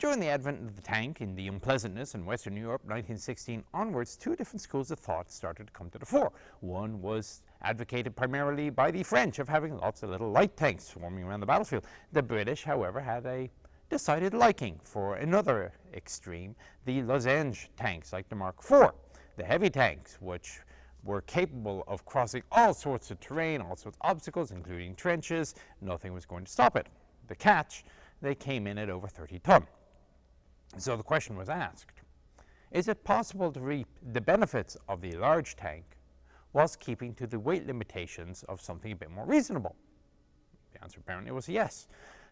during the advent of the tank in the unpleasantness in Western Europe, 1916 onwards, two different schools of thought started to come to the fore. One was advocated primarily by the French of having lots of little light tanks swarming around the battlefield. The British, however, had a decided liking for another extreme, the losange tanks like the Mark IV, the heavy tanks, which were capable of crossing all sorts of terrain, all sorts of obstacles, including trenches. Nothing was going to stop it. The catch, they came in at over 30 ton. So the question was asked, is it possible to reap the benefits of the large tank whilst keeping to the weight limitations of something a bit more reasonable? The answer apparently was yes.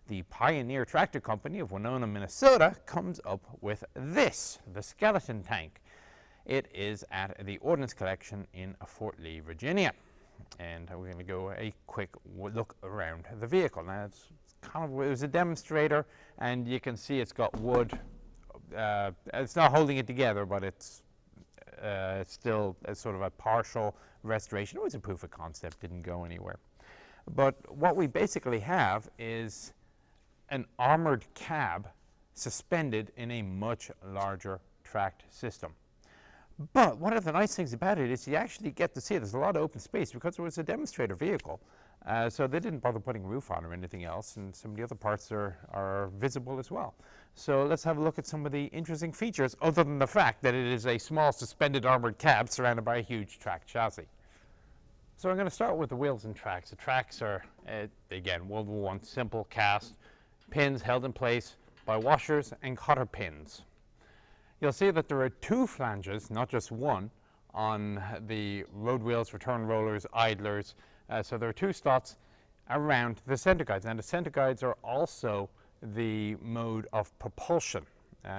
The Pioneer Tractor Company of Winona, Minnesota comes up with this, the skeleton tank. It is at the Ordnance Collection in Fort Lee, Virginia. And we're going to go a quick look around the vehicle. Now, it's kind of, it was a demonstrator, and you can see it's got wood. It's not holding it together, but it's still a sort of a partial restoration. It was a proof of concept, didn't go anywhere. But what we basically have is an armored cab suspended in a much larger tracked system. But one of the nice things about it is you actually get to see there's a lot of open space because it was a demonstrator vehicle. So they didn't bother putting a roof on or anything else, and some of the other parts are visible as well. So let's have a look at some of the interesting features, other than the fact that it is a small suspended armored cab surrounded by a huge tracked chassis. So I'm going to start with the wheels and tracks. The tracks are, again, World War I, simple cast, pins held in place by washers and cotter pins. You'll see that there are two flanges, not just one, on the road wheels, return rollers, idlers. So there are two slots around the center guides. And the center guides are also the mode of propulsion.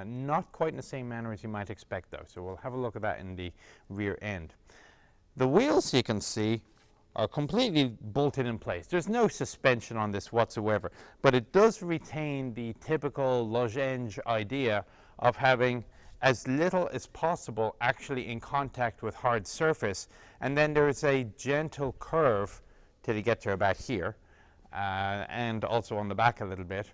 Not quite in the same manner as you might expect, though. So we'll have a look at that in the rear end. The wheels, you can see, are completely bolted in place. There's no suspension on this whatsoever, but it does retain the typical losange idea of having as little as possible actually in contact with hard surface, and then there is a gentle curve till you get to about here, and also on the back a little bit.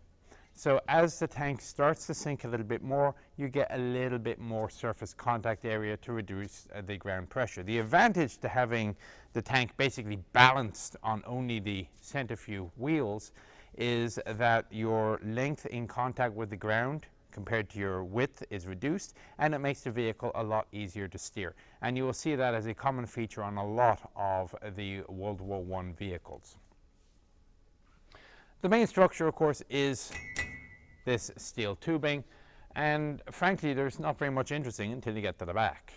So as the tank starts to sink a little bit more, you get a little bit more surface contact area to reduce the ground pressure. The advantage to having the tank basically balanced on only the center few wheels is that your length in contact with the ground compared to your width is reduced, and it makes the vehicle a lot easier to steer. And you will see that as a common feature on a lot of the World War I vehicles. The main structure, of course, is this steel tubing, and frankly, there's not very much interesting until you get to the back.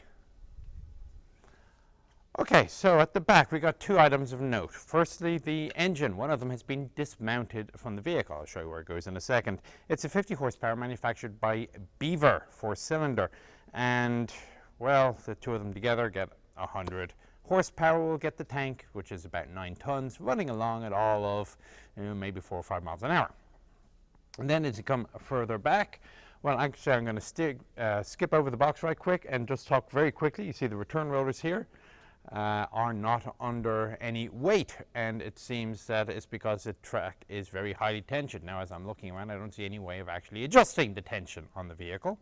Okay, so at the back we got two items of note. Firstly, the engine. One of them has been dismounted from the vehicle. I'll show you where it goes in a second. It's a 50 horsepower manufactured by Beaver, 4-cylinder, and well, the two of them together get 100 horsepower. Will get the tank, which is about 9 tons, running along at all of maybe 4 or 5 miles an hour. And then as you come further back, well, actually I'm going to skip over the box right quick and just talk very quickly. You see the return rollers here are not under any weight, and it seems that it's because the track is very highly tensioned. Now, as I'm looking around, I don't see any way of actually adjusting the tension on the vehicle,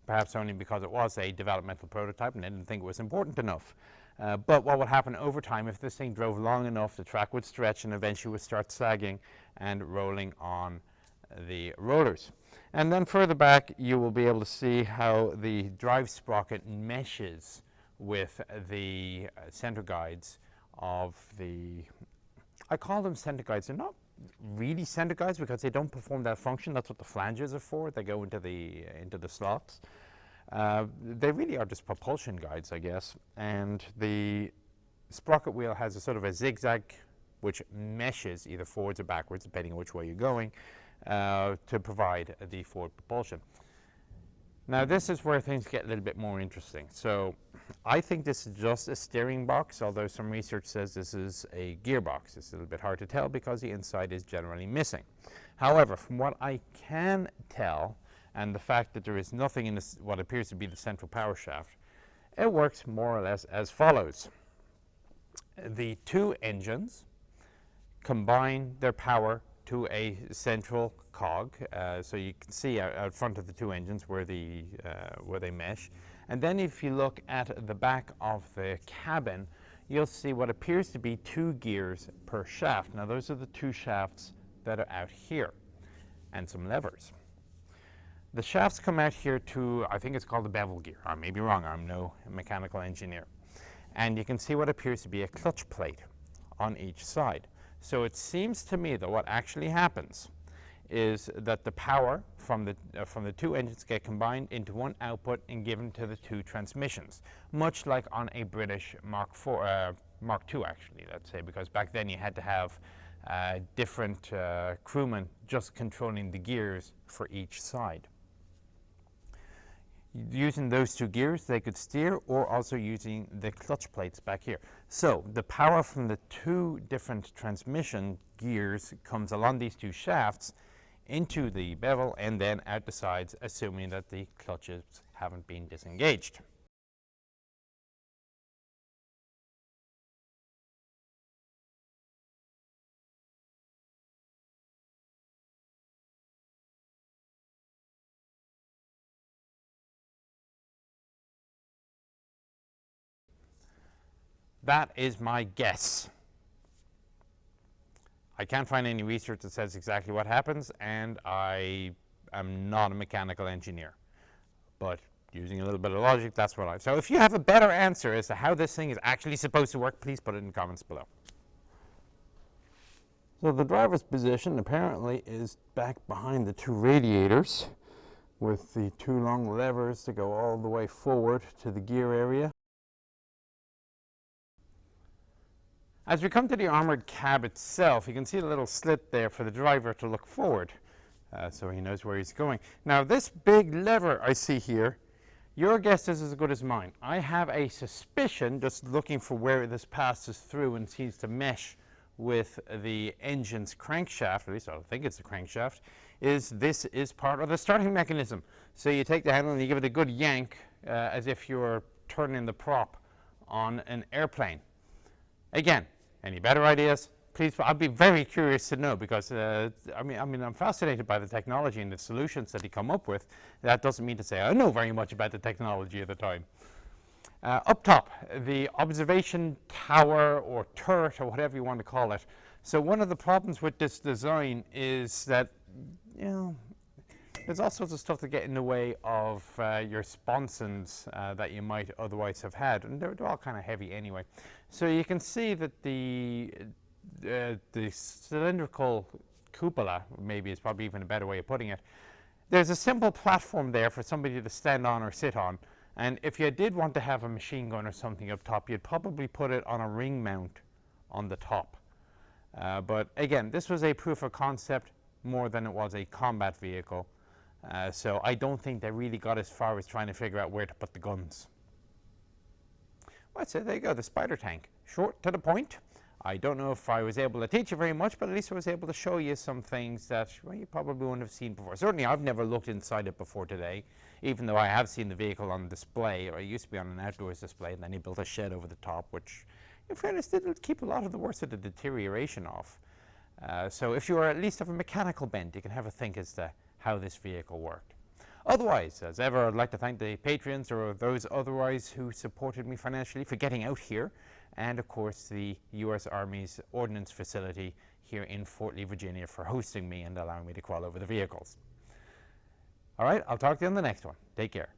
perhaps only because it was a developmental prototype and they didn't think it was important enough. But what would happen over time, if this thing drove long enough, the track would stretch and eventually would start sagging and rolling on the rollers. And then further back, you will be able to see how the drive sprocket meshes with the center guides of the, I call them center guides. They're not really center guides because they don't perform that function. That's what the flanges are for. They go into the slots. They really are just propulsion guides, I guess. And the sprocket wheel has a sort of a zigzag which meshes either forwards or backwards, depending on which way you're going, to provide the forward propulsion. Now this is where things get a little bit more interesting. So I think this is just a steering box, although some research says this is a gearbox. It's a little bit hard to tell because the inside is generally missing. However, from what I can tell, and the fact that there is nothing in this, what appears to be the central power shaft, it works more or less as follows. The two engines combine their power to a central cog, so you can see out front of the two engines where they mesh. And then if you look at the back of the cabin, you'll see what appears to be 2 gears per shaft. Now those are the 2 shafts that are out here, and some levers. The shafts come out here to, I think it's called the bevel gear. I may be wrong, I'm no mechanical engineer. And you can see what appears to be a clutch plate on each side. So it seems to me that what actually happens is that the power from the 2 engines get combined into one output and given to the 2 transmissions, much like on a British Mark II actually, let's say, because back then you had to have different crewmen just controlling the gears for each side. Using those 2 gears, they could steer, or also using the clutch plates back here. So the power from the 2 different transmission gears comes along these 2 shafts into the bevel and then out the sides, assuming that the clutches haven't been disengaged. That is my guess. I can't find any research that says exactly what happens, and I am not a mechanical engineer. But using a little bit of logic, that's what So if you have a better answer as to how this thing is actually supposed to work, please put it in the comments below. So the driver's position apparently is back behind the 2 radiators, with the 2 long levers to go all the way forward to the gear area. As we come to the armored cab itself, you can see the little slit there for the driver to look forward, so he knows where he's going. Now this big lever I see here, your guess is as good as mine. I have a suspicion, just looking for where this passes through and seems to mesh with the engine's crankshaft, at least I think it's the crankshaft, this is part of the starting mechanism. So you take the handle and you give it a good yank, as if you're turning the prop on an airplane. Again, any better ideas? Please, I'd be very curious to know, because I mean, I'm fascinated by the technology and the solutions that he come up with. That doesn't mean to say I know very much about the technology at the time. Up top, the observation tower or turret or whatever you want to call it. So one of the problems with this design is that, you know, there's all sorts of stuff that get in the way of your sponsons that you might otherwise have had, and they're all kind of heavy anyway. So you can see that the cylindrical cupola, maybe is probably even a better way of putting it, there's a simple platform there for somebody to stand on or sit on, and if you did want to have a machine gun or something up top, you'd probably put it on a ring mount on the top. But again, this was a proof of concept more than it was a combat vehicle. So I don't think they really got as far as trying to figure out where to put the guns. Well, that's it. There you go, the Spider tank. Short to the point. I don't know if I was able to teach you very much, but at least I was able to show you some things that, well, you probably wouldn't have seen before. Certainly I've never looked inside it before today, even though I have seen the vehicle on display, or it used to be on an outdoors display, and then he built a shed over the top, which, in fairness, did keep a lot of the worst of the deterioration off. So if you are at least of a mechanical bent, you can have a think as to how this vehicle worked. Otherwise, as ever, I'd like to thank the patrons or those otherwise who supported me financially for getting out here, and of course the U.S. Army's Ordnance Facility here in Fort Lee, Virginia, for hosting me and allowing me to crawl over the vehicles. All right, I'll talk to you on the next one. Take care.